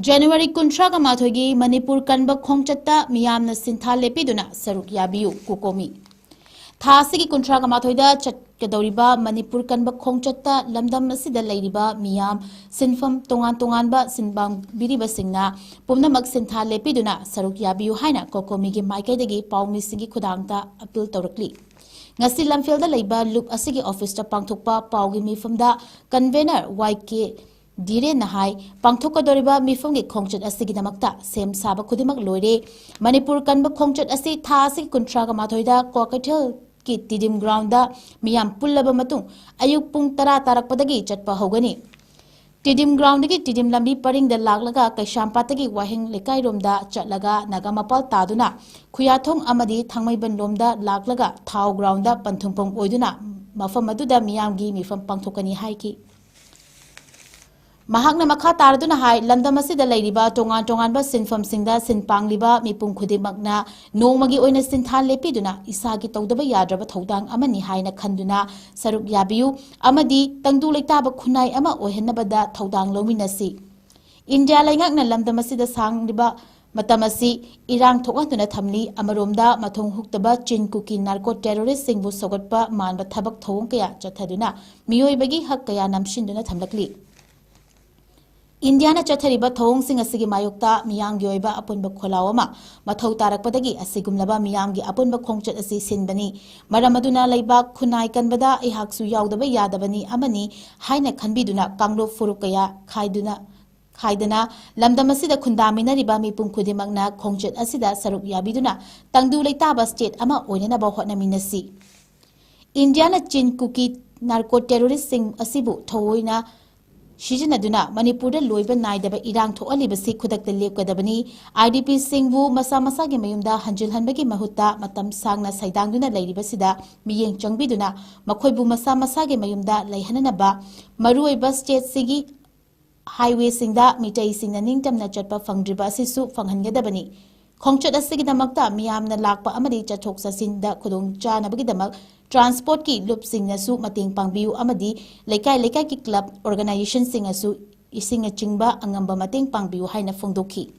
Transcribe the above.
January 18 Manipur Kanba Khongchatta Miyamna Sintha Lepiduna Saruk Yabiu Kukomi Thasigi Kuntraga Mathoida Chatkadoriba Manipur Kanba Khongchatta Lamdam Sida Ladiba Miyam Sinfam Tongan Tonganba Sinbang Biriba Singna Pumnamak Sintha Lepiduna Saruk Yabiu Haina Kokomi Maikadagi Paumi Singi Kudangta Appeal Torakli Ngasi Lamfielda Laiba Loop Asigi Office to Pangtukpa Paugi Mifumda Convener YK Dire Nahai Pangthokadoriba Mifumgi Khongchat Asigi Damakta Sem Saba Kudimak Loire Manipur Kanba Khongchat Asi Thasi Kuntraga Mathoida Kokatel Ki Tidim Grounda Miyam Pullaba Matung Ayuk Pung Tara Tarakpadagi Chatpa Hogani Tidim Groundagi Tidim Lambi Paring the Laglaga Kashampatagi Wahing Lekai Romda Chatlaga Nagamapal Taduna Kuyathong Amadi Thangmaiban Lomda Laglaga Thau Grounda Pantumpong Oiduna Mafamaduda Miyamgi Mifam Pangthokani Haiki Mahakna Makha Tarduna Hai, Landamasi the Ladiba, Tongan Tonganba Sinfam Singda, Sinpangliba, Mipung Kudimagna, No Magi Oina Sintan Lepiduna, Isagi Todaba Yadraba Todang Amani Haina Kanduna, Saruk Yabiu, Amadi, Tangdu Letaba Kunai Ama Ohenabada, Todang Lominasi. India Langakna Landamasi the Sang Liba, Matamasi, Irang Tokatuna Tamli, Amaromda, Matong Huktaba, Chin Kuki, Narco Terrorist Singbu Sogotpa, Man, but Tabak Tonkaya, Jataduna, Mio Bagi Hakaya Namshinduna Tamlakli. Indiana Chathariba Thong Sing Asigi Mayukta, Miyamgi Oiba Apunba Kolawama, Mathau Tarakpadagi, Asigumlaba Miyamgi Apunba Khongchat Asi Sinbani, Maramaduna Laiba Kunai Kanbada, Ihaksu Yaudaba Yadabani, Amani, Haina Kanbiduna, Kanglo Furukaya, Kaidana, Lamdamasida Kundamina Ribami Punkudimagna, Khongchat Asida, Saruk Yabiduna, Tangdu Laitaba State Ama Oyanaba Hotnaminasi. Indiana Chin Kuki Narco Terrorist Sing Asibu, Toina. Shijinaduna, Manipur Loiba Naidaba Irang to Olibasi Kudak the Lekadabani, IDP Singbu, Masa Masagi Mayumda, Hanjil Hanbagi Mahuta, Matam Sangna Saidanguna, Lady Basida, Miyang Changbiduna, Makoibu Masa Masagi Mayumda, Laihanaba, Marui Bus State Sigi, Highway Singda, Mitai Sing and Ningtam Nachapa Fangdriba Sisu, Fangangadabani. Khongchat Asigi Damakta, Miyamna Lakpa Amadi Chatoksa Sinda, Kudung Jana Bagidamak, Transport ki loop singasu mating pangbiu amadi lekai ki club organization singasu ising chingba angamba mating pangbiu haina phongdoki